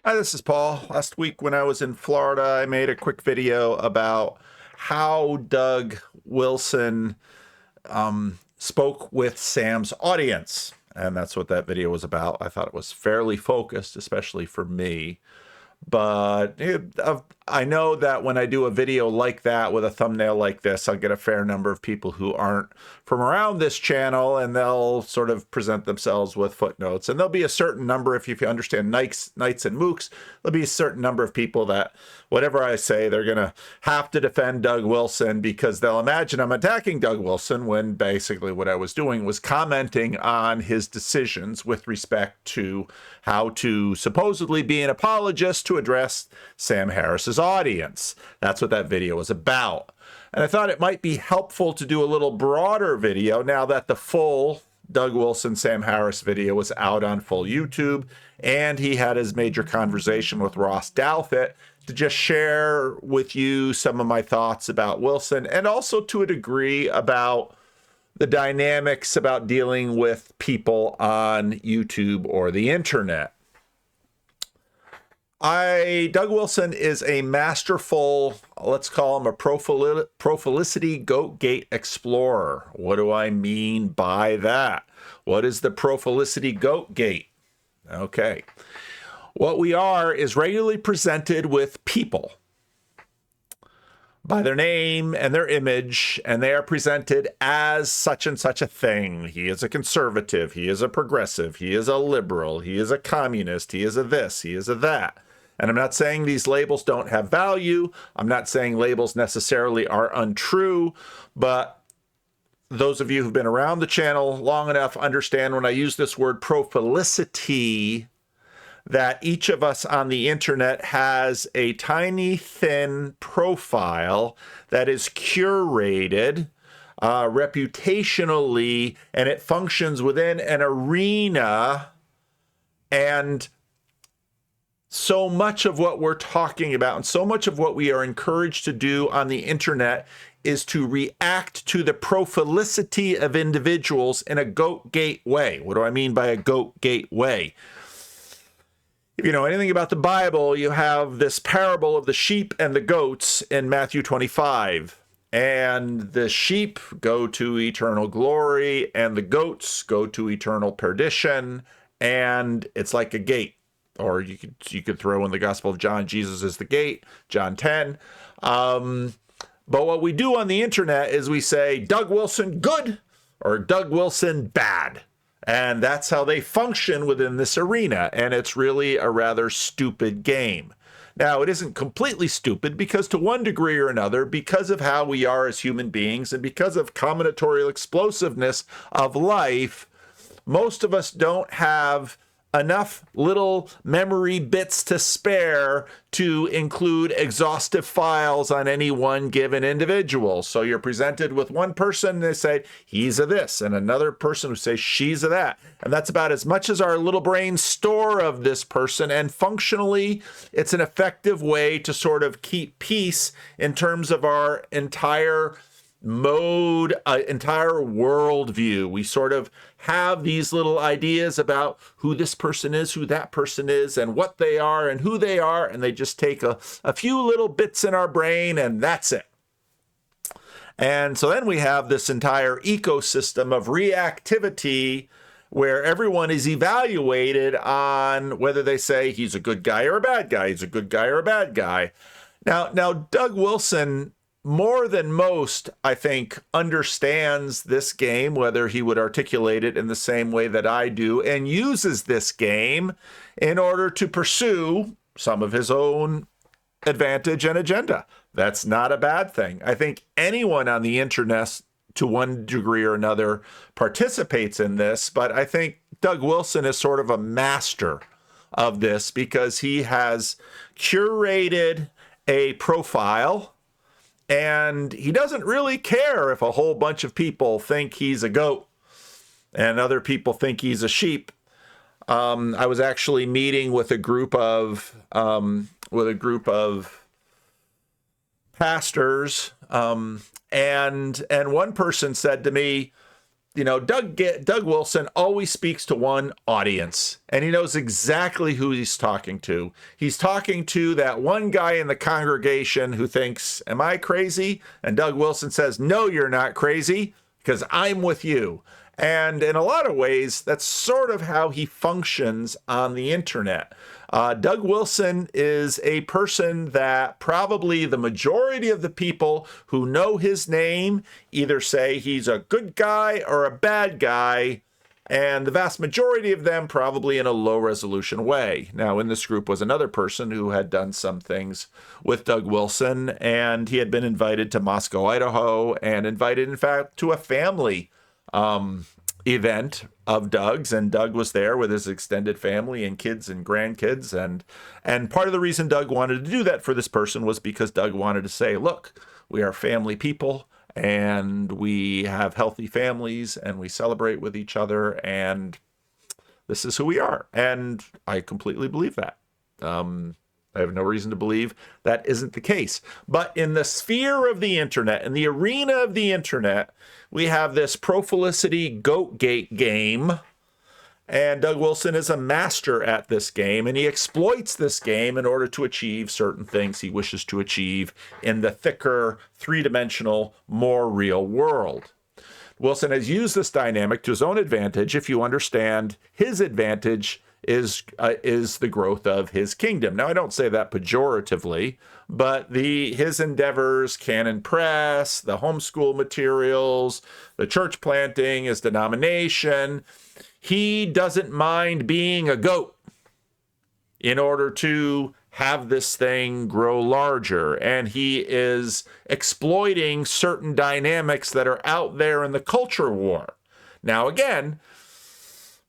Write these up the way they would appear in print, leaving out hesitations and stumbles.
Hi, this is Paul. Last week when I was in Florida, I made a quick video about how Doug Wilson spoke with Sam's audience. And that's what that video was about. I thought it was fairly focused, especially for me. But I know that when I do a video like that with a thumbnail like this, I'll get a fair number of people who aren't from around this channel, and they'll sort of present themselves with footnotes. And there'll be a certain number, if you understand Knights and Mooks, there'll be a certain number of people that whatever I say, they're going to have to defend Doug Wilson because they'll imagine I'm attacking Doug Wilson when basically what I was doing was commenting on his decisions with respect to how to supposedly be an apologist to address Sam Harris's audience. That's what that video was about. And I thought it might be helpful to do a little broader video now that the full Doug Wilson, Sam Harris video was out on full YouTube, and he had his major conversation with Ross Douthat, to just share with you some of my thoughts about Wilson, and also to a degree about the dynamics about dealing with people on YouTube or the internet. Doug Wilson is a masterful, let's call him a prolificity goat gate explorer. What do I mean by that? What is the prolificity goat gate? Okay. What we are is regularly presented with people by their name and their image, and they are presented as such and such a thing. He is a conservative. He is a progressive. He is a liberal. He is a communist. He is a this. He is a that. And I'm not saying these labels don't have value. I'm not saying labels necessarily are untrue, but those of you who've been around the channel long enough understand when I use this word prolificity, that each of us on the internet has a tiny, thin profile that is curated reputationally, and it functions within an arena. And so much of what we're talking about and so much of what we are encouraged to do on the internet is to react to the prolificity of individuals in a goat gate way. What do I mean by a goat gate way? If you know anything about the Bible, you have this parable of the sheep and the goats in Matthew 25. And the sheep go to eternal glory, and the goats go to eternal perdition. And it's like a gate. Or you could throw in the Gospel of John, Jesus is the gate, John 10. But what we do on the internet is we say, Doug Wilson good or Doug Wilson bad. And that's how they function within this arena. And it's really a rather stupid game. Now, it isn't completely stupid because to one degree or another, because of how we are as human beings and because of combinatorial explosiveness of life, most of us don't have enough little memory bits to spare to include exhaustive files on any one given individual. So you're presented with one person, they say, he's a this, and another person who says she's a that. And that's about as much as our little brains store of this person. And functionally, it's an effective way to sort of keep peace in terms of our entire entire worldview. We sort of have these little ideas about who this person is, who that person is, and what they are and who they are, and they just take a few little bits in our brain, and that's it. And so then we have this entire ecosystem of reactivity where everyone is evaluated on whether they say he's a good guy or a bad guy, he's a good guy or a bad guy. Now Doug Wilson, more than most, I think, understands this game, whether he would articulate it in the same way that I do, and uses this game in order to pursue some of his own advantage and agenda. That's not a bad thing. I think anyone on the internet, to one degree or another, participates in this, but I think Doug Wilson is sort of a master of this because he has curated a profile. And he doesn't really care if a whole bunch of people think he's a goat and other people think he's a sheep. I was actually meeting with a group of pastors, and one person said to me, Doug Wilson always speaks to one audience, and he knows exactly who he's talking to. He's talking to that one guy in the congregation who thinks, am I crazy? And Doug Wilson says, no, you're not crazy, because I'm with you. And in a lot of ways, that's sort of how he functions on the internet. Doug Wilson is a person that probably the majority of the people who know his name either say he's a good guy or a bad guy, and the vast majority of them probably in a low resolution way. Now, in this group was another person who had done some things with Doug Wilson, and he had been invited to Moscow, Idaho, and invited, in fact, to a family event of Doug's, and Doug was there with his extended family and kids and grandkids, and part of the reason Doug wanted to do that for this person was because Doug wanted to say, look, we are family people, and we have healthy families, and we celebrate with each other, and this is who we are. And I completely believe that. I have no reason to believe that isn't the case. But in the sphere of the internet, in the arena of the internet, we have this Profilicity Goatgate game. And Doug Wilson is a master at this game, and he exploits this game in order to achieve certain things he wishes to achieve in the thicker, three-dimensional, more real world. Wilson has used this dynamic to his own advantage if you understand his advantage is the growth of his kingdom. Now, I don't say that pejoratively, but his endeavors, Canon Press, the homeschool materials, the church planting, his denomination, he doesn't mind being a goat in order to have this thing grow larger. And he is exploiting certain dynamics that are out there in the culture war. Now, again,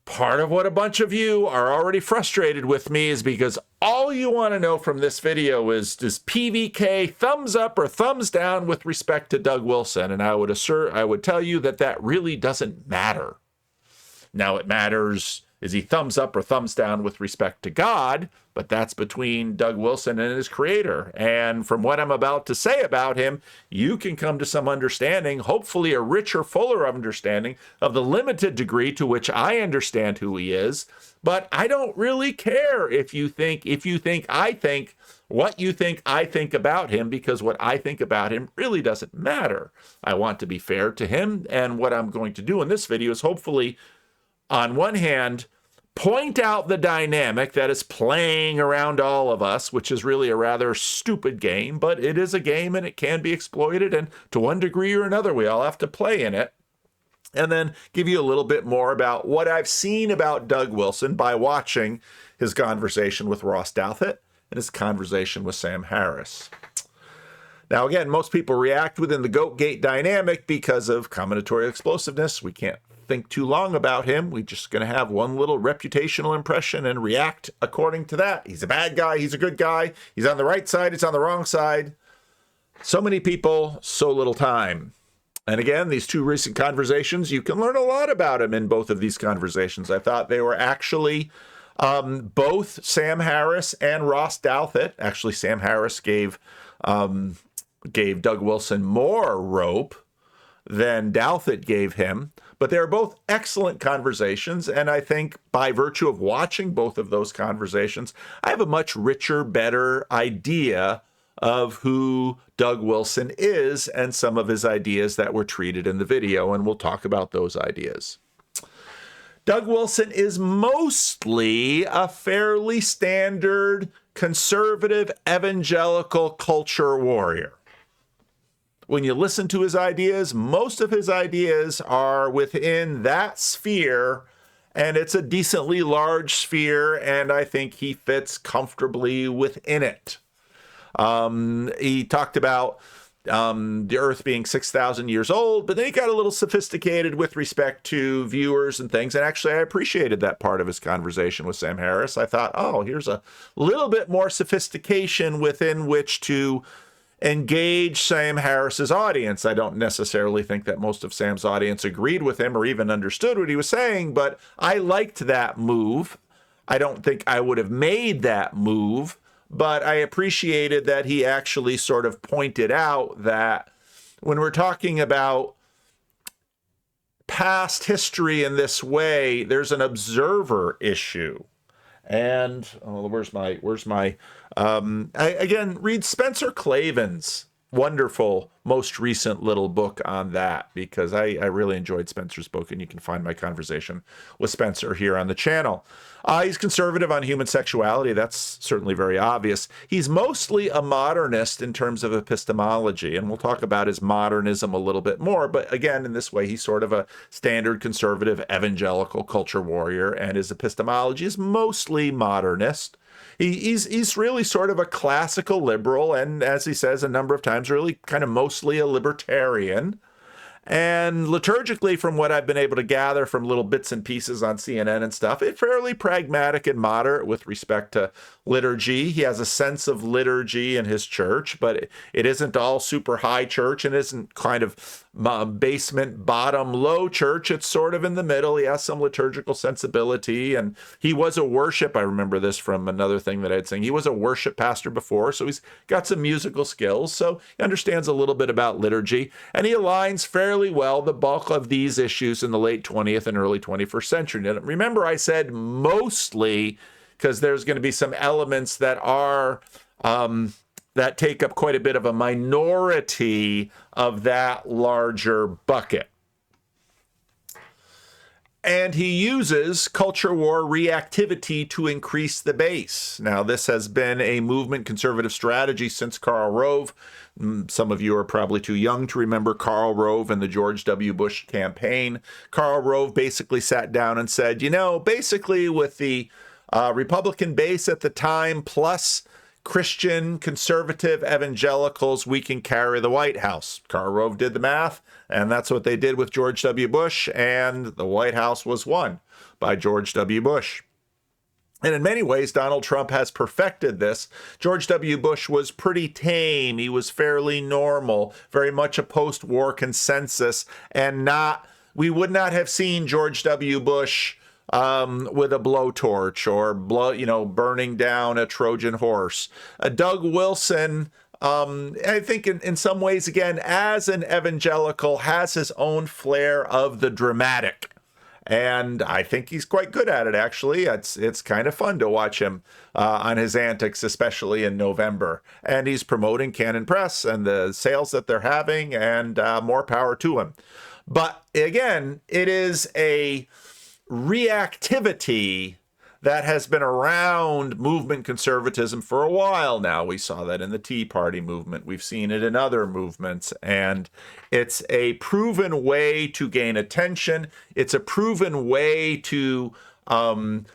part of what a bunch of you are already frustrated with me is because all you want to know from this video is, does PVK thumbs up or thumbs down with respect to Doug Wilson? And I would tell you that really doesn't matter. Now it matters, is he thumbs up or thumbs down with respect to God? But that's between Doug Wilson and his creator. And from what I'm about to say about him, you can come to some understanding, hopefully a richer, fuller understanding of the limited degree to which I understand who he is. But I don't really care if you think I think what you think I think about him, because what I think about him really doesn't matter. I want to be fair to him. And what I'm going to do in this video is hopefully, on one hand, point out the dynamic that is playing around all of us, which is really a rather stupid game, but it is a game and it can be exploited, and to one degree or another, we all have to play in it. And then give you a little bit more about what I've seen about Doug Wilson by watching his conversation with Ross Douthat and his conversation with Sam Harris. Now, again, most people react within the Goatgate dynamic because of combinatorial explosiveness. We can't think too long about him. We're just going to have one little reputational impression and react according to that. He's a bad guy. He's a good guy. He's on the right side. He's on the wrong side. So many people, so little time. And again, these two recent conversations, you can learn a lot about him in both of these conversations. I thought they were actually both Sam Harris and Ross Douthat. Actually, Sam Harris gave Doug Wilson more rope than Douthat gave him. But they're both excellent conversations, and I think by virtue of watching both of those conversations, I have a much richer, better idea of who Doug Wilson is and some of his ideas that were treated in the video, and we'll talk about those ideas. Doug Wilson is mostly a fairly standard conservative evangelical culture warrior. When you listen to his ideas, most of his ideas are within that sphere, and it's a decently large sphere, and I think he fits comfortably within it. He talked about the Earth being 6,000 years old, but then he got a little sophisticated with respect to viewers and things, and actually I appreciated that part of his conversation with Sam Harris. I thought, oh, here's a little bit more sophistication within which to engage Sam Harris's audience. I don't necessarily think that most of Sam's audience agreed with him or even understood what he was saying, but I liked that move. I don't think I would have made that move, but I appreciated that he actually sort of pointed out that when we're talking about past history in this way, there's an observer issue. And again, read Spencer Klavin's wonderful most recent little book on that, because I really enjoyed Spencer's book, and you can find my conversation with Spencer here on the channel. He's conservative on human sexuality. That's certainly very obvious. He's mostly a modernist in terms of epistemology, and we'll talk about his modernism a little bit more. But again, in this way, he's sort of a standard conservative evangelical culture warrior, and his epistemology is mostly modernist. He's really sort of a classical liberal, and as he says a number of times, really kind of mostly a libertarian. And liturgically, from what I've been able to gather from little bits and pieces on CNN and stuff, it's fairly pragmatic and moderate with respect to liturgy. He has a sense of liturgy in his church, but it isn't all super high church, and isn't kind of basement, bottom, low church. It's sort of in the middle. He has some liturgical sensibility, and he was a worship. I remember this from another thing that I'd seen. He was a worship pastor before, so he's got some musical skills, so he understands a little bit about liturgy, and he aligns fairly well the bulk of these issues in the late 20th and early 21st century. And remember, I said mostly, because there's going to be some elements that are that take up quite a bit of a minority of that larger bucket. And he uses culture war reactivity to increase the base. Now, this has been a movement conservative strategy since Karl Rove. Some of you are probably too young to remember Karl Rove and the George W. Bush campaign. Karl Rove basically sat down and said, basically with the Republican base at the time, plus Christian conservative evangelicals, we can carry the White House. Karl Rove did the math, and that's what they did with George W. Bush, and the White House was won by George W. Bush. And in many ways, Donald Trump has perfected this. George W. Bush was pretty tame. He was fairly normal, very much a post-war consensus, and we would not have seen George W. Bush with a blowtorch or burning down a Trojan horse. Doug Wilson, I think in some ways, again, as an evangelical, has his own flair of the dramatic. And I think he's quite good at it, actually. It's kind of fun to watch him on his antics, especially in November. And he's promoting Canon Press and the sales that they're having, and more power to him. But again, it is a reactivity that has been around movement conservatism for a while now. We saw that in the Tea Party movement. We've seen it in other movements, and it's a proven way to gain attention. It's a proven way to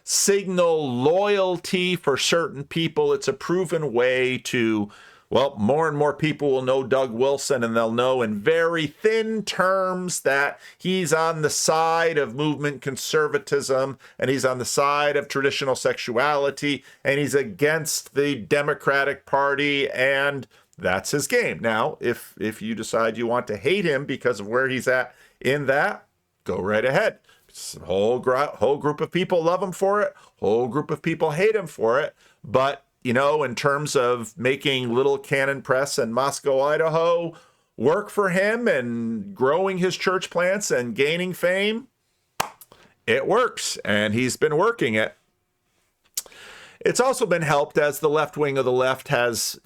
signal loyalty for certain people. It's a proven way to, more and more people will know Doug Wilson, and they'll know in very thin terms that he's on the side of movement conservatism, and he's on the side of traditional sexuality, and he's against the Democratic Party, and that's his game. Now, if you decide you want to hate him because of where he's at in that, go right ahead. Whole group of people love him for it. Whole group of people hate him for it. But in terms of making little Canon Press and Moscow, Idaho work for him and growing his church plants and gaining fame, it works, and he's been working it. It's also been helped as the left wing of the left has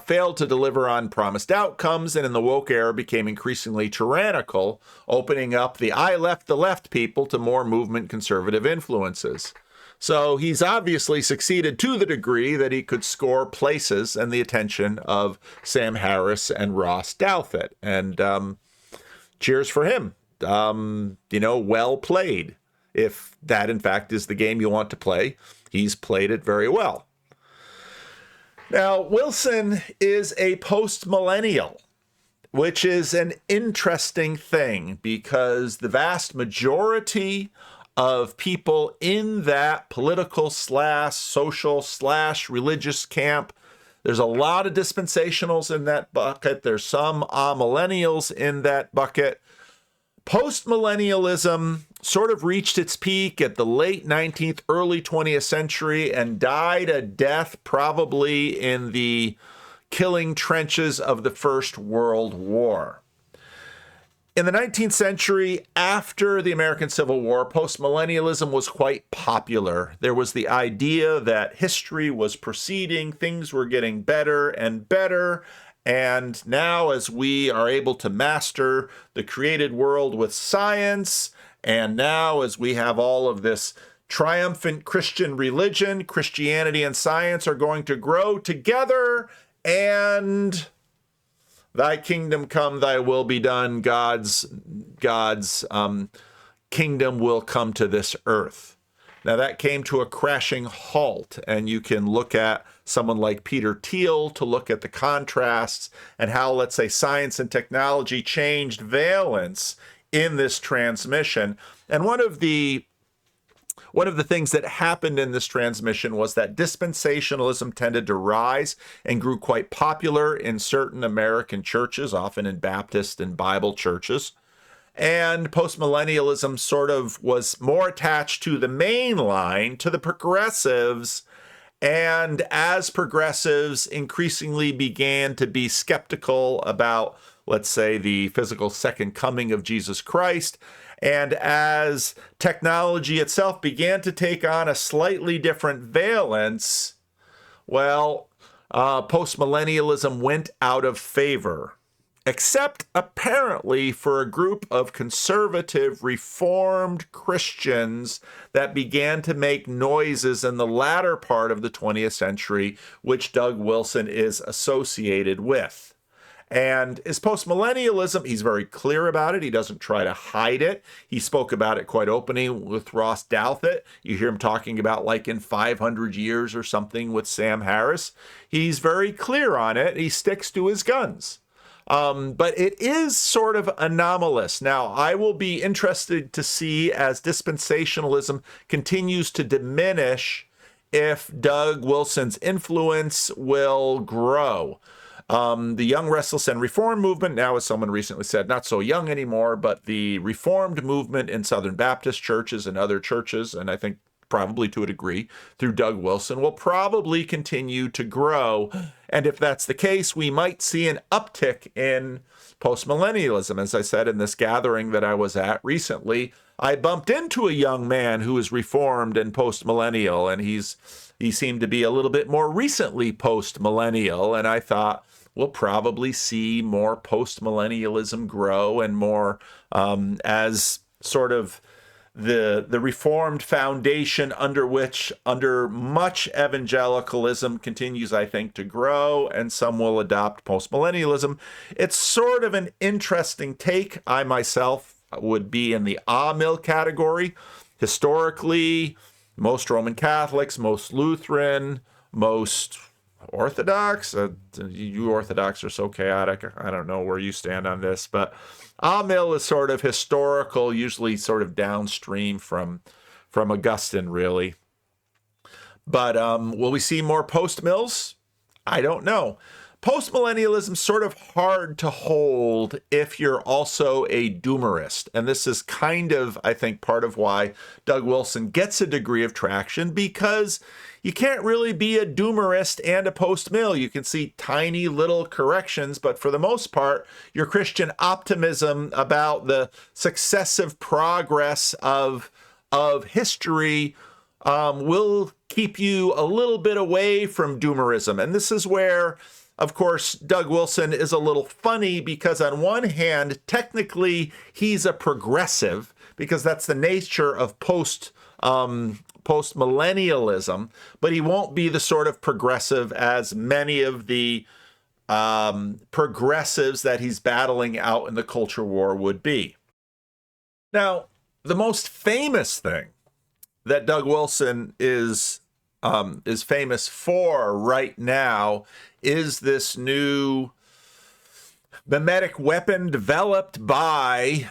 failed to deliver on promised outcomes, and in the woke era became increasingly tyrannical, opening up the I left the left people to more movement conservative influences. So he's obviously succeeded to the degree that he could score places and the attention of Sam Harris and Ross Douthat. And cheers for him. Well played. If that, in fact, is the game you want to play, he's played it very well. Now, Wilson is a post-millennial, which is an interesting thing because the vast majority of people in that political / social / religious camp, there's a lot of dispensationals in that bucket. There's some millennials in that bucket. Post-millennialism sort of reached its peak at the late 19th, early 20th century and died a death probably in the killing trenches of the First World War. In the 19th century, after the American Civil War, post-millennialism was quite popular. There was the idea that history was proceeding, things were getting better and better, and now as we are able to master the created world with science, and now as we have all of this triumphant Christian religion, Christianity and science are going to grow together, and thy kingdom come, thy will be done. God's kingdom will come to this earth. Now that came to a crashing halt, and you can look at someone like Peter Thiel to look at the contrasts and how, let's say, science and technology changed valence in this transmission. And one of the things that happened in this transmission was that dispensationalism tended to rise and grew quite popular in certain American churches, often in Baptist and Bible churches. And postmillennialism sort of was more attached to the main line, to the progressives. And as progressives increasingly began to be skeptical about, let's say, the physical second coming of Jesus Christ, and as technology itself began to take on a slightly different valence, well, postmillennialism went out of favor, except apparently for a group of conservative, reformed Christians that began to make noises in the latter part of the 20th century, which Doug Wilson is associated with. And his postmillennialism, he's very clear about it. He doesn't try to hide it. He spoke about it quite openly with Ross Douthat. You hear him talking about like in 500 years or something with Sam Harris. He's very clear on it. He sticks to his guns. But it is sort of anomalous. Now, I will be interested to see as dispensationalism continues to diminish if Doug Wilson's influence will grow. The Young, Restless, and Reformed movement, now as someone recently said, not so young anymore, but the Reformed movement in Southern Baptist churches and other churches, and I think probably to a degree through Doug Wilson, will probably continue to grow. And if that's the case, we might see an uptick in postmillennialism. As I said in this gathering that I was at recently, I bumped into a young man who is Reformed and postmillennial, and he seemed to be a little bit more recently postmillennial, and I thought, we'll probably see more postmillennialism grow and more as sort of the Reformed foundation under much evangelicalism continues, I think, to grow, and some will adopt postmillennialism. It's sort of an interesting take. I myself would be in the mill category. Historically, most Roman Catholics, most Lutheran, most Orthodox. You Orthodox are so chaotic. I don't know where you stand on this, but mill is sort of historical, usually sort of downstream from Augustine, really. But will we see more post-mills? I don't know. Postmillennialism sort of hard to hold if you're also a doomerist. And this is kind of, I think, part of why Doug Wilson gets a degree of traction, because you can't really be a doomerist and a post-mill. You can see tiny little corrections, but for the most part, your Christian optimism about the successive progress of history will keep you a little bit away from doomerism. And this is where, of course, Doug Wilson is a little funny, because on one hand, technically he's a progressive, because that's the nature of post-millennialism, but he won't be the sort of progressive as many of the progressives that he's battling out in the culture war would be. Now, the most famous thing that Doug Wilson is famous for right now is this new mimetic weapon developed by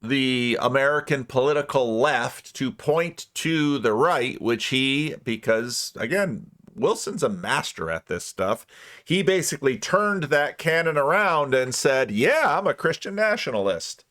the American political left to point to the right, which because again, Wilson's a master at this stuff, he basically turned that cannon around and said, yeah, I'm a Christian nationalist.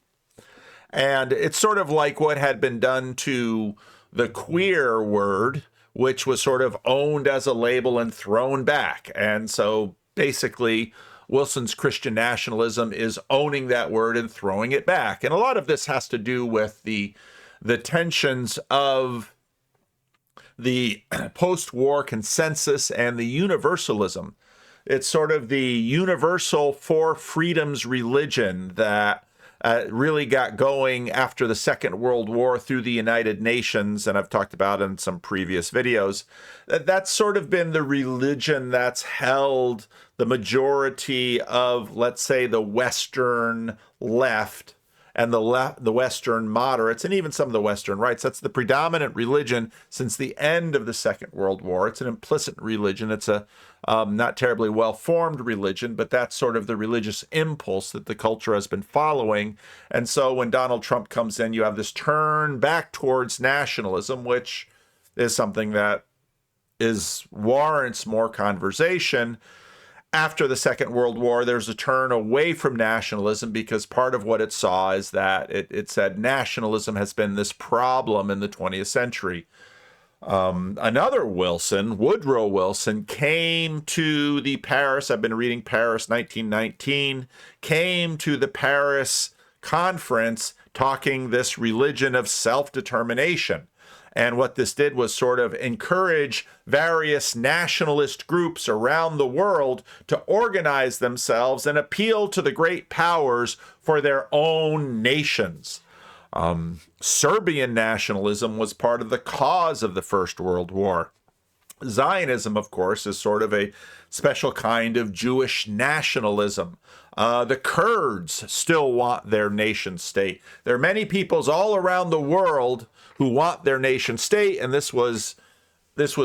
And it's sort of like what had been done to the queer word, which was sort of owned as a label and thrown back. And so basically Wilson's Christian nationalism is owning that word and throwing it back. And a lot of this has to do with the tensions of the post-war consensus and the universalism. It's sort of the universal four freedoms religion that really got going after the Second World War through the United Nations, and I've talked about in some previous videos. That's sort of been the religion that's held the majority of, let's say, the Western left and the Western moderates, and even some of the Western rights. That's the predominant religion since the end of the Second World War. It's an implicit religion. It's a not terribly well-formed religion, but that's sort of the religious impulse that the culture has been following. And so when Donald Trump comes in, you have this turn back towards nationalism, which is something that warrants more conversation. After the Second World War, there's a turn away from nationalism because part of what it saw is that it said nationalism has been this problem in the 20th century. Another Wilson, Woodrow Wilson, came to the Paris, I've been reading Paris 1919, came to the Paris conference talking this religion of self-determination. And what this did was sort of encourage various nationalist groups around the world to organize themselves and appeal to the great powers for their own nations. Serbian nationalism was part of the cause of the First World War. Zionism, of course, is sort of a special kind of Jewish nationalism. The Kurds still want their nation state. There are many peoples all around the world who want their nation state, and this was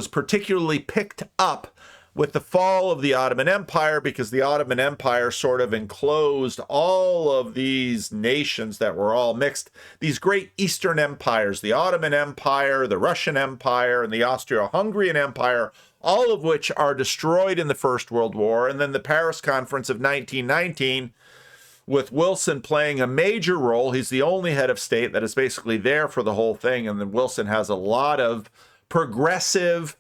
particularly picked up with the fall of the Ottoman Empire, because the Ottoman Empire sort of enclosed all of these nations that were all mixed, these great Eastern empires, the Ottoman Empire, the Russian Empire, and the Austro-Hungarian Empire, all of which are destroyed in the First World War. And then the Paris Conference of 1919, with Wilson playing a major role. He's the only head of state that is basically there for the whole thing. And then Wilson has a lot of progressive,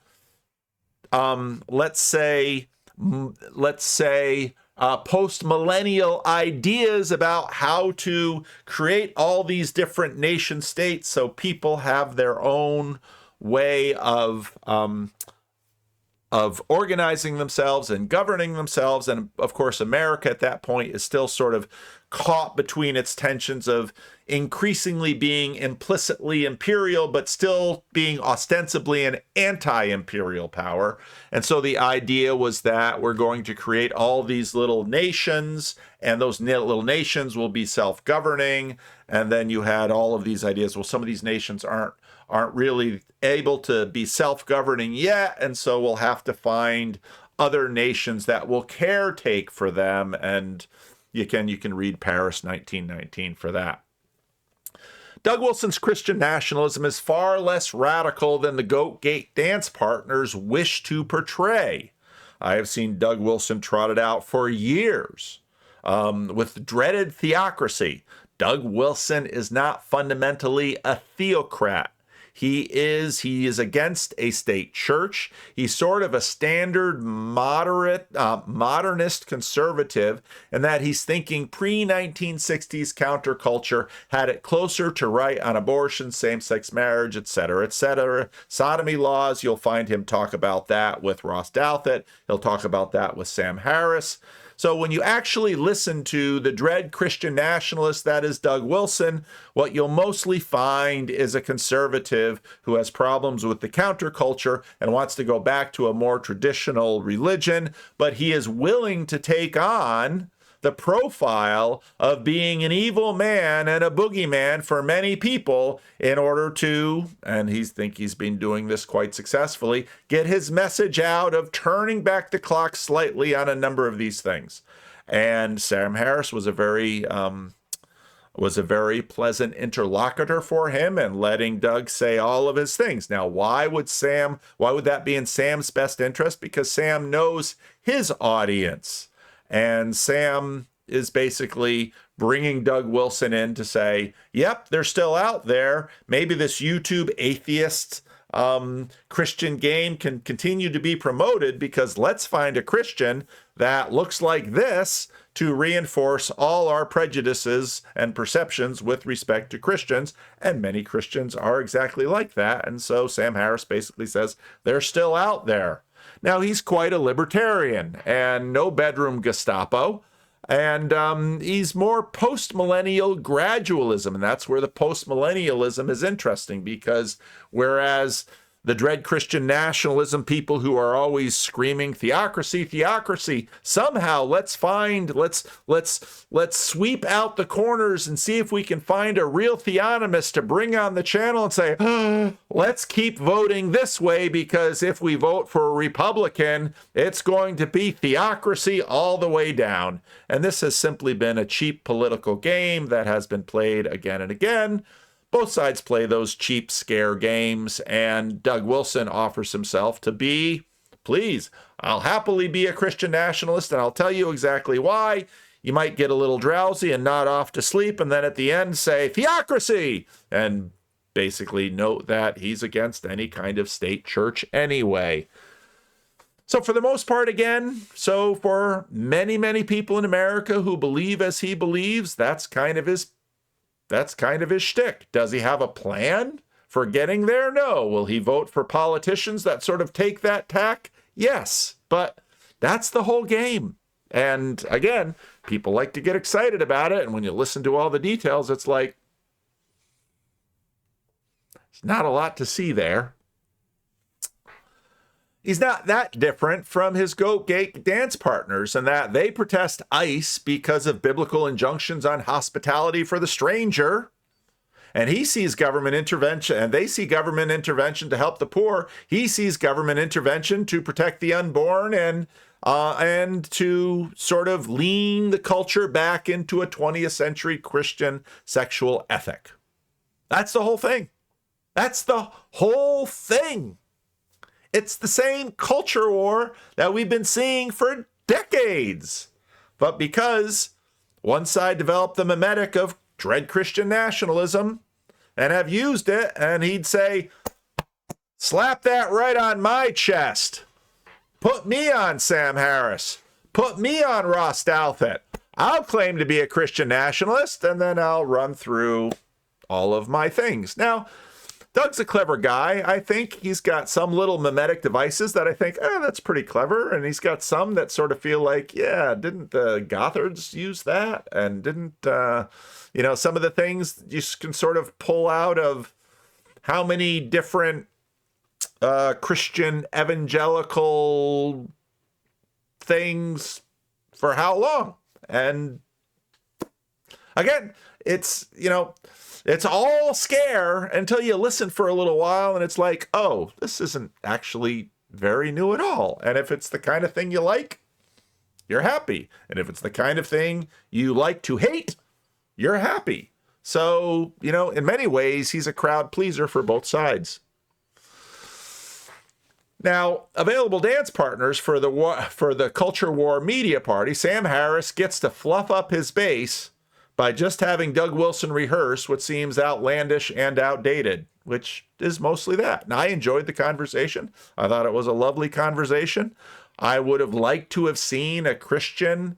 let's say, post-millennial ideas about how to create all these different nation states so people have their own way of organizing themselves and governing themselves. And of course, America at that point is still sort of caught between its tensions of increasingly being implicitly imperial, but still being ostensibly an anti-imperial power. And so the idea was that we're going to create all these little nations, and those little nations will be self-governing. And then you had all of these ideas. Well, some of these nations aren't really able to be self-governing yet, and so we'll have to find other nations that will caretake for them. And you can read Paris 1919 for that. Doug Wilson's Christian nationalism is far less radical than the Goat Gate dance partners wish to portray. I have seen Doug Wilson trotted out for years with dreaded theocracy. Doug Wilson is not fundamentally a theocrat. He is against a state church. He's sort of a standard moderate, modernist conservative, in that he's thinking pre-1960s counterculture had it closer to right on abortion, same-sex marriage, etc., etc. Sodomy laws, you'll find him talk about that with Ross Douthat. He'll talk about that with Sam Harris. So when you actually listen to the dread Christian nationalist that is Doug Wilson, what you'll mostly find is a conservative who has problems with the counterculture and wants to go back to a more traditional religion, but he is willing to take on the profile of being an evil man and a boogeyman for many people in order to, and he's been doing this quite successfully, get his message out of turning back the clock slightly on a number of these things. And Sam Harris was a very pleasant interlocutor for him and letting Doug say all of his things. Now, why would that be in Sam's best interest? Because Sam knows his audience. And Sam is basically bringing Doug Wilson in to say, yep, they're still out there. Maybe this YouTube atheist Christian game can continue to be promoted, because let's find a Christian that looks like this to reinforce all our prejudices and perceptions with respect to Christians. And many Christians are exactly like that. And so Sam Harris basically says they're still out there. Now, he's quite a libertarian and no bedroom Gestapo. And he's more post-millennial gradualism. And that's where the post-millennialism is interesting, because whereas the dread Christian nationalism people who are always screaming theocracy, theocracy, somehow let's sweep out the corners and see if we can find a real theonomist to bring on the channel and say, let's keep voting this way, because if we vote for a Republican, it's going to be theocracy all the way down. And this has simply been a cheap political game that has been played again and again. Both sides play those cheap scare games, and Doug Wilson offers himself to be, please, I'll happily be a Christian nationalist, and I'll tell you exactly why. You might get a little drowsy and nod off to sleep, and then at the end say, theocracy, and basically note that he's against any kind of state church anyway. So for the most part, again, so for many, many people in America who believe as he believes, that's kind of his shtick. Does he have a plan for getting there? No. Will he vote for politicians that sort of take that tack? Yes. But that's the whole game. And again, people like to get excited about it. And when you listen to all the details, it's like, there's not a lot to see there. He's not that different from his Goat Gate dance partners, in that they protest ICE because of biblical injunctions on hospitality for the stranger. And he sees government intervention, and they see government intervention to help the poor. He sees government intervention to protect the unborn and to sort of lean the culture back into a 20th century Christian sexual ethic. That's the whole thing. That's the whole thing. It's the same culture war that we've been seeing for decades. But because one side developed the mimetic of dread Christian nationalism and have used it, and he'd say, slap that right on my chest. Put me on Sam Harris. Put me on Ross Douthat. I'll claim to be a Christian nationalist, and then I'll run through all of my things. Now, Doug's a clever guy. I think he's got some little mimetic devices that I think, that's pretty clever. And he's got some that sort of feel like, yeah, didn't the Gothards use that? And didn't, some of the things you can sort of pull out of how many different Christian evangelical things for how long? And again, it's all scare until you listen for a little while, and it's like, oh, this isn't actually very new at all. And if it's the kind of thing you like, you're happy. And if it's the kind of thing you like to hate, you're happy. So, in many ways, he's a crowd pleaser for both sides. Now, available dance partners for the Culture War Media Party, Sam Harris gets to fluff up his base by just having Doug Wilson rehearse what seems outlandish and outdated, which is mostly that. And I enjoyed the conversation. I thought it was a lovely conversation. I would have liked to have seen a Christian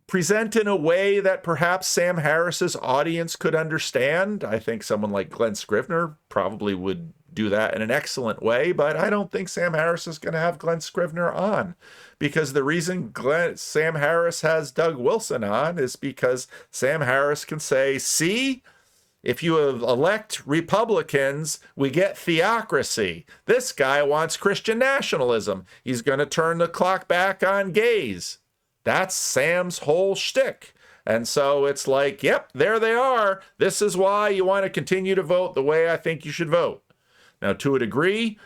present in a way that perhaps Sam Harris's audience could understand. I think someone like Glenn Scrivener probably would do that in an excellent way, but I don't think Sam Harris is going to have Glenn Scrivener on, because the reason Sam Harris has Doug Wilson on is because Sam Harris can say, see, if you elect Republicans, we get theocracy. This guy wants Christian nationalism. He's going to turn the clock back on gays. That's Sam's whole shtick. And so it's like, yep, there they are. This is why you want to continue to vote the way I think you should vote. Now, to a degree,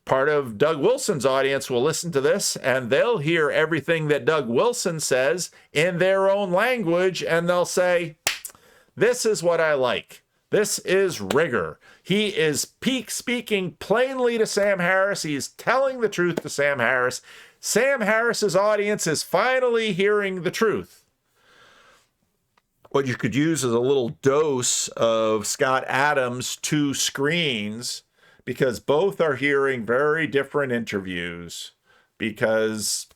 part of Doug Wilson's audience will listen to this, and they'll hear everything that Doug Wilson says in their own language, and they'll say, this is what I like. This is Rigor. He is speaking plainly to Sam Harris. He's telling the truth to Sam Harris. Sam Harris's audience is finally hearing the truth. what you could use is a little dose of Scott Adams' Two Screens, because both are hearing very different interviews, because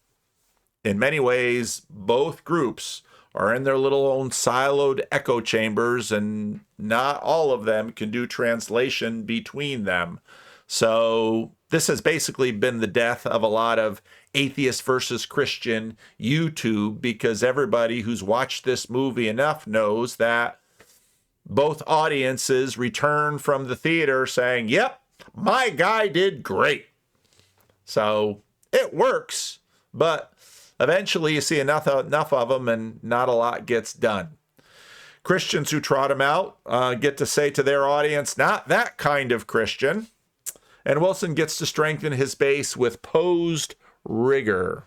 in many ways, both groups are in their little own siloed echo chambers, and not all of them can do translation between them. So this has basically been the death of a lot of atheist versus Christian YouTube, because everybody who's watched this movie enough knows that both audiences return from the theater saying, yep, my guy did great. So it works, but eventually you see enough of them and not a lot gets done. Christians who trot him out get to say to their audience, not that kind of Christian. And Wilson gets to strengthen his base with posed rigor.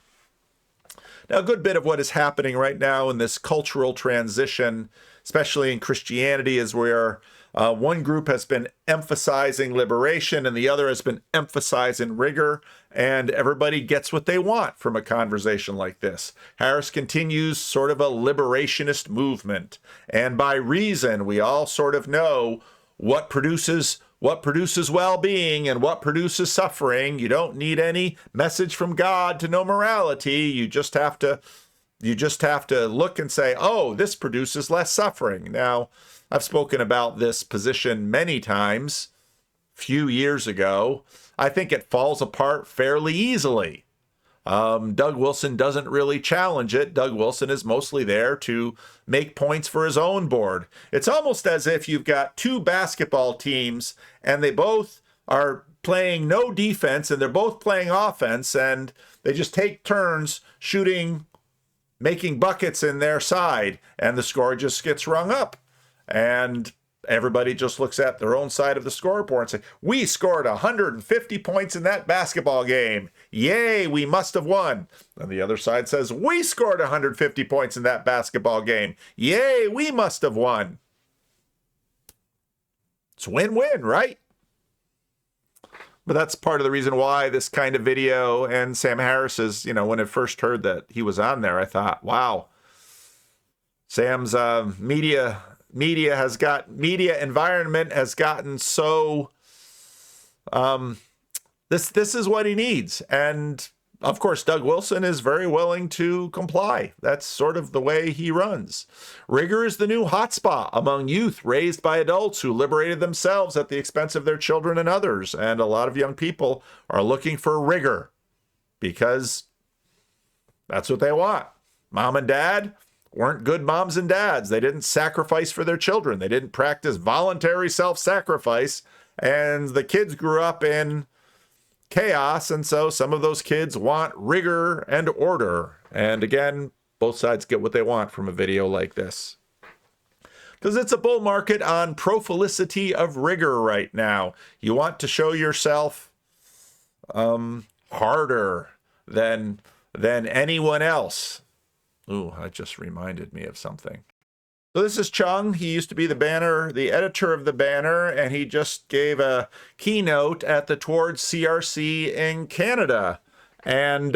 Now, a good bit of what is happening right now in this cultural transition, especially in Christianity, is where one group has been emphasizing liberation and the other has been emphasizing rigor, and everybody gets what they want from a conversation like this. Harris continues sort of a liberationist movement, and by reason, we all sort of know what produces well-being and what produces suffering. You don't need any message from God to know morality. You just have to look and say, oh, this produces less suffering. Now, I've spoken about this position many times, few years ago. I think it falls apart fairly easily. Doug Wilson doesn't really challenge it. Doug Wilson is mostly there to make points for his own board. It's almost as if you've got two basketball teams and they both are playing no defense and they're both playing offense, and they just take turns shooting, making buckets in their side, and the score just gets rung up. And everybody just looks at their own side of the scoreboard and say, we scored 150 points in that basketball game. Yay, we must have won. And the other side says, we scored 150 points in that basketball game. Yay, we must have won. It's win-win, right? But that's part of the reason why this kind of video, and Sam Harris is, when I first heard that he was on there, I thought, wow, Sam's media environment has gotten so this is what he needs. And of course, Doug Wilson is very willing to comply. That's sort of the way he runs. Rigor is the new hotspot among youth raised by adults who liberated themselves at the expense of their children and others. And a lot of young people are looking for rigor because that's what they want. Mom and dad weren't good moms and dads. They didn't sacrifice for their children. They didn't practice voluntary self-sacrifice. And the kids grew up in chaos. And so some of those kids want rigor and order. And again, both sides get what they want from a video like this. Because it's a bull market on prolificity of rigor right now. You want to show yourself harder than anyone else. Ooh, that just reminded me of something. So this is Chung. He used to be the editor of the Banner, and he just gave a keynote at the Towards CRC in Canada. And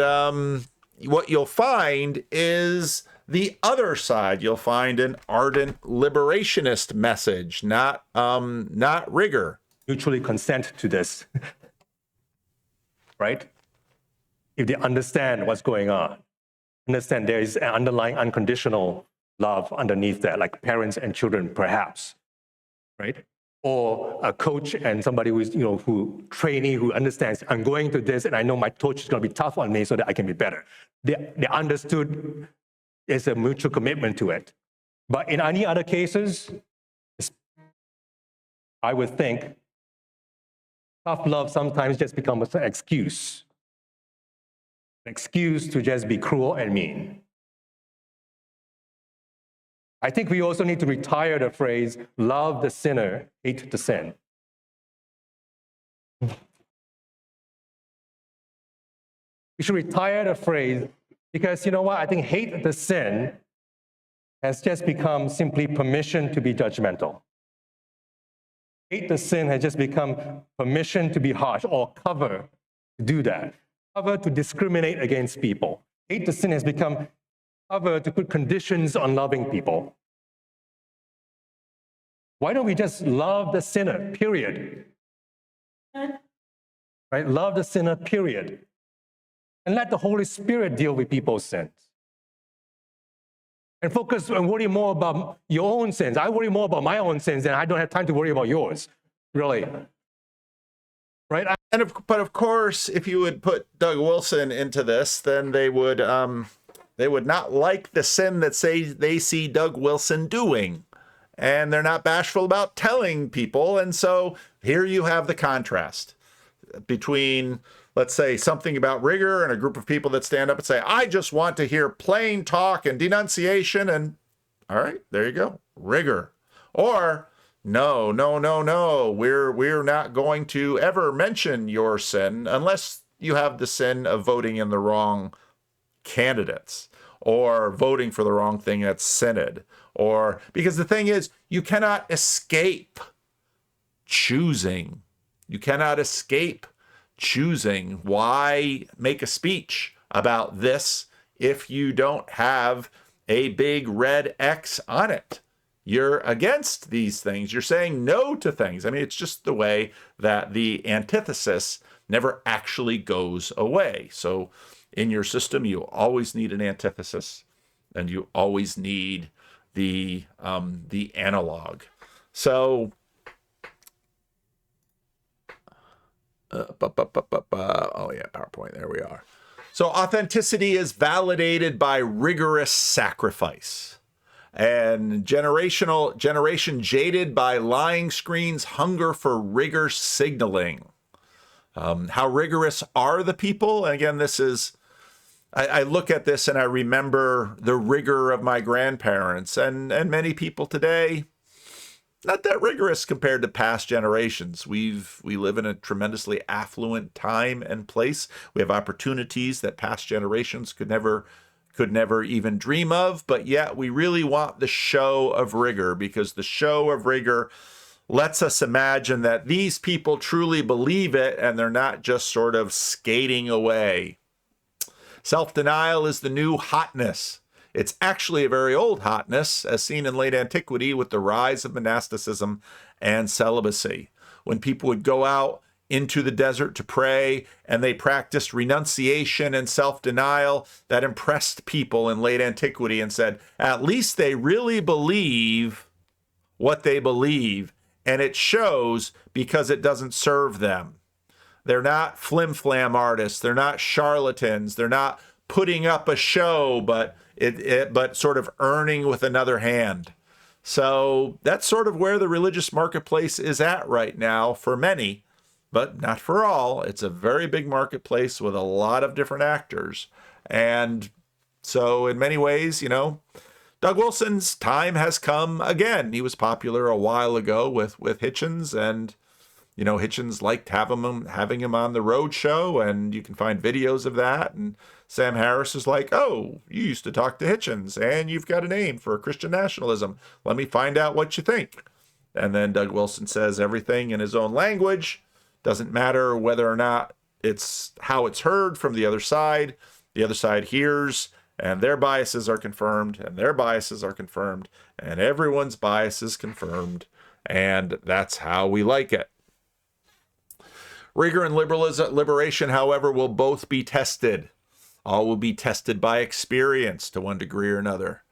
what you'll find is the other side. You'll find an ardent liberationist message, not rigor. Mutually consent to this, right? If they understand what's going on. Understand there is an underlying unconditional love underneath that, like parents and children, perhaps, right? Or a coach and somebody who's, trainee who understands, I'm going through this and I know my coach is going to be tough on me so that I can be better. They understood there's a mutual commitment to it. But in any other cases, I would think tough love sometimes just becomes an excuse. An excuse to just be cruel and mean. I think we also need to retire the phrase, love the sinner, hate the sin. We should retire the phrase because, you know what, I think hate the sin has just become simply permission to be judgmental. Hate the sin has just become permission to be harsh or cover to do that. Cover to discriminate against people. Hate the sin has become cover to put conditions on loving people. Why don't we just love the sinner, period? Right? Love the sinner, period. And let the Holy Spirit deal with people's sins. And focus and worry more about your own sins. I worry more about my own sins, and I don't have time to worry about yours, really. Right? But of course, if you would put Doug Wilson into this, then they would not like the sin that they see Doug Wilson doing. And they're not bashful about telling people. And so here you have the contrast between, let's say, something about Rigor and a group of people that stand up and say, I just want to hear plain talk and denunciation. And all right, there you go, Rigor. Or no, we're not going to ever mention your sin unless you have the sin of voting in the wrong candidates or voting for the wrong thing at Synod. Or because the thing is, you cannot escape choosing. You cannot escape choosing. Why make a speech about this if you don't have a big red X on it? You're against these things. You're saying no to things. I mean, it's just the way that the antithesis never actually goes away. So in your system, you always need an antithesis, and you always need the analog. So oh yeah, PowerPoint, there we are. So authenticity is validated by rigorous sacrifice, and generation jaded by lying screens hunger for rigor signaling. How rigorous are the people? And again, this is, I look at this and I remember the rigor of my grandparents, and many people today, not that rigorous compared to past generations. We live in a tremendously affluent time and place. We have opportunities that past generations could never even dream of, but yet we really want the show of rigor, because the show of rigor lets us imagine that these people truly believe it and they're not just sort of skating away. Self-denial is the new hotness. It's actually a very old hotness, as seen in late antiquity with the rise of monasticism and celibacy. When people would go out into the desert to pray and they practiced renunciation and self-denial, that impressed people in late antiquity and said, at least they really believe what they believe, and it shows because it doesn't serve them. They're not flim-flam artists. They're not charlatans. They're not putting up a show, but sort of earning with another hand. So that's sort of where the religious marketplace is at right now for many, but not for all. It's a very big marketplace with a lot of different actors. And so in many ways, Doug Wilson's time has come again. He was popular a while ago with Hitchens, and Hitchens liked having him on the road show, and you can find videos of that. And Sam Harris is like, oh, you used to talk to Hitchens, and you've got a name for Christian nationalism. Let me find out what you think. And then Doug Wilson says everything in his own language. Doesn't matter whether or not it's how it's heard from the other side. The other side hears, and their biases are confirmed, and their biases are confirmed, and everyone's bias is confirmed. And that's how we like it. Rigor and liberation, however, will both be tested. All will be tested by experience to one degree or another.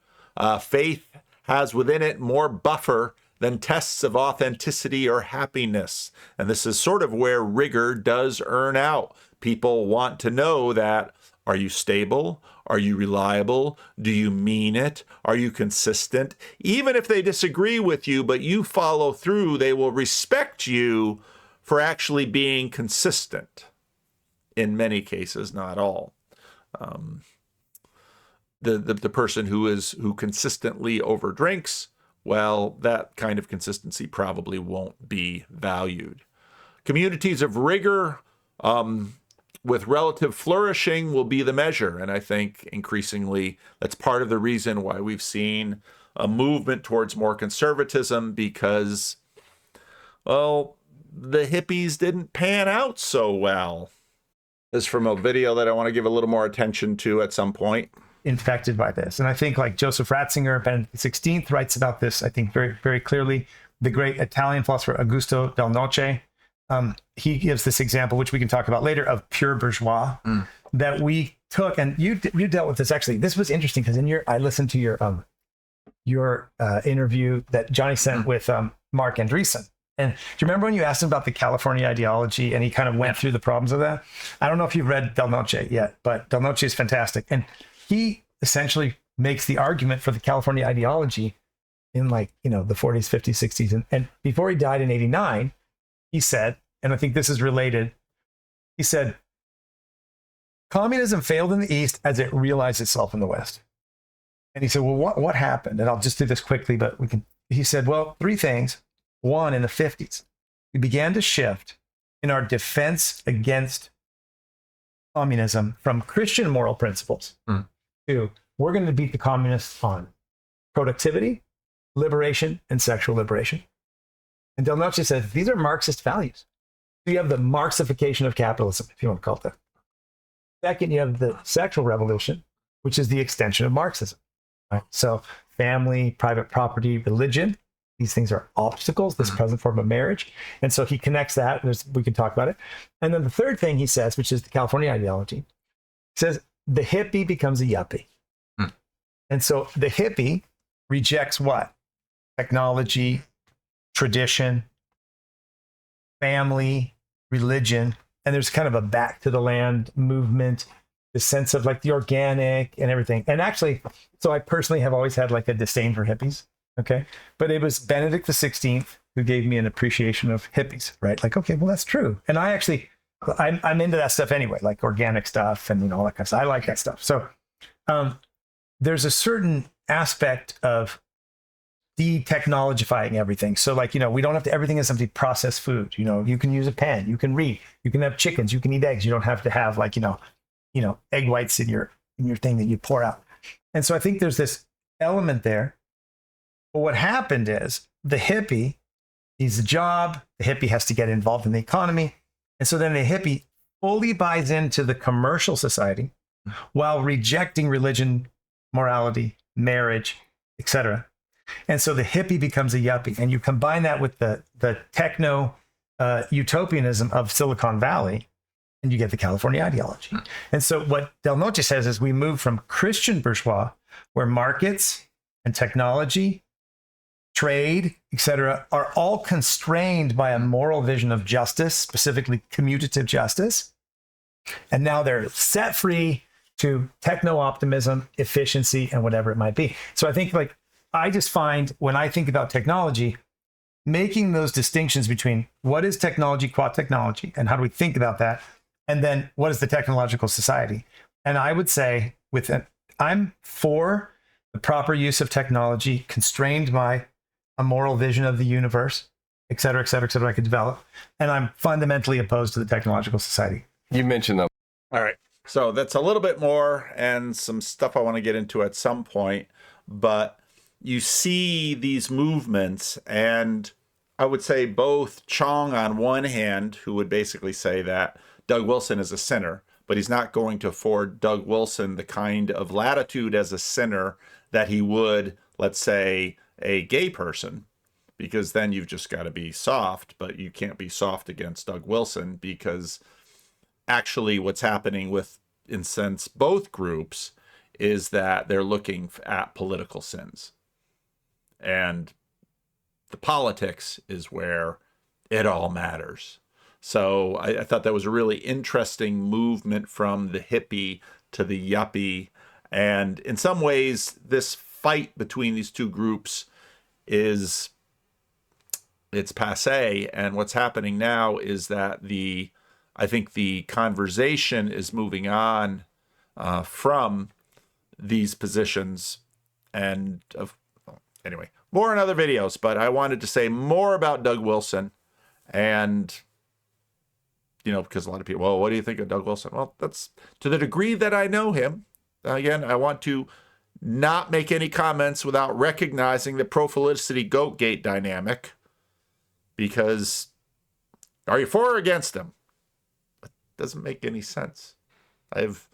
Faith has within it more buffer than tests of authenticity or happiness. And this is sort of where rigor does earn out. People want to know that, are you stable? Are you reliable? Do you mean it? Are you consistent? Even if they disagree with you, but you follow through, they will respect you for actually being consistent. In many cases, not all. The person who consistently overdrinks, well, that kind of consistency probably won't be valued. Communities of rigor with relative flourishing will be the measure. And I think increasingly that's part of the reason why we've seen a movement towards more conservatism, because, well, the hippies didn't pan out so well. This is from a video that I want to give a little more attention to at some point. Infected by this. And I think like Joseph Ratzinger, Benedict XVI, writes about this, I think, very, very clearly. the great Italian philosopher Augusto Del Noce, he gives this example, which we can talk about later, of pure bourgeois that we took. And you dealt with this actually. This was interesting because I listened to your interview that Johnny sent with Mark Andreessen. And do you remember when you asked him about the California ideology and he kind of went through the problems of that? I don't know if you've read Del Noce yet, but Del Noce is fantastic. And he essentially makes the argument for the California ideology in the 40s, 50s, 60s. And before he died in 89, he said, and I think this is related, he said, communism failed in the East as it realized itself in the West. And he said, well, what happened? And I'll just do this quickly, but he said, well, three things. One, in the 50s, we began to shift in our defense against communism from Christian moral principles to we're going to beat the communists on productivity, liberation, and sexual liberation. And Del Noce says these are Marxist values. So you have the Marxification of capitalism, if you want to call it that. Second, you have the sexual revolution, which is the extension of Marxism. Right? So family, private property, religion, these things are obstacles, this present form of marriage. And so he connects that. We can talk about it. And then the third thing he says, which is the California ideology, he says the hippie becomes a yuppie. And so the hippie rejects what? Technology, tradition, family, religion. And there's kind of a back to the land movement, the sense of like the organic and everything. And actually, so I personally have always had like a disdain for hippies. Okay. But it was Benedict XVI who gave me an appreciation of hippies, right? Like, okay, well, that's true. And I'm into that stuff anyway, like organic stuff and all that kind of stuff. I like that stuff. So there's a certain aspect of de-technologifying everything. So like, we don't have to, everything is something processed food. You can use a pen, you can read, you can have chickens, you can eat eggs. You don't have to have like, egg whites in your thing that you pour out. And so I think there's this element there. But what happened is the hippie needs a job. The hippie has to get involved in the economy. And so then the hippie fully buys into the commercial society while rejecting religion, morality, marriage, etc. And so the hippie becomes a yuppie. And you combine that with the techno utopianism of Silicon Valley, and you get the California ideology. And so what Del Noce says is we move from Christian bourgeois, where markets and technology, trade, etc., are all constrained by a moral vision of justice, specifically commutative justice. And now they're set free to techno-optimism, efficiency, and whatever it might be. So I think I just find when I think about technology, making those distinctions between what is technology, qua technology, and how do we think about that, and then what is the technological society. And I would say I'm for the proper use of technology constrained by a moral vision of the universe, et cetera, et cetera, et cetera, I could develop. And I'm fundamentally opposed to the technological society. You mentioned them. All right. So that's a little bit more and some stuff I want to get into at some point. But you see these movements, and I would say both Chong on one hand, who would basically say that Doug Wilson is a sinner, but he's not going to afford Doug Wilson the kind of latitude as a sinner that he would, let's say, a gay person, because then you've just got to be soft, but you can't be soft against Doug Wilson, because actually what's happening with, in sense, both groups is that they're looking at political sins. And the politics is where it all matters. So I thought that was a really interesting movement from the hippie to the yuppie. And in some ways, this fight between these two groups it's passé. And what's happening now is that I think the conversation is moving on from these positions. And anyway, more in other videos, but I wanted to say more about Doug Wilson. And, because a lot of people, well, what do you think of Doug Wilson? Well, that's to the degree that I know him. Again, I want to not make any comments without recognizing the pro-felicity goat-gate dynamic, because are you for or against him? It doesn't make any sense. I've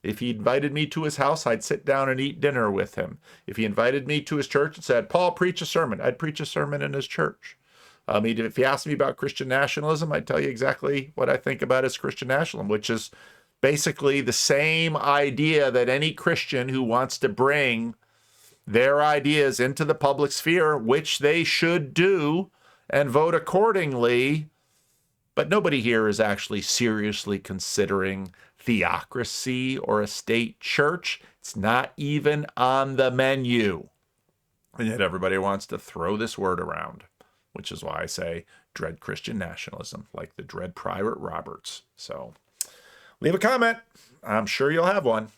If he invited me to his house, I'd sit down and eat dinner with him. If he invited me to his church and said, Paul, preach a sermon, I'd preach a sermon in his church. If he asked me about Christian nationalism, I'd tell you exactly what I think about his Christian nationalism, which is basically the same idea that any Christian who wants to bring their ideas into the public sphere, which they should do, and vote accordingly. But nobody here is actually seriously considering theocracy or a state church. It's not even on the menu. And yet everybody wants to throw this word around, which is why I say dread Christian nationalism, like the dread Private Roberts. So leave a comment. I'm sure you'll have one.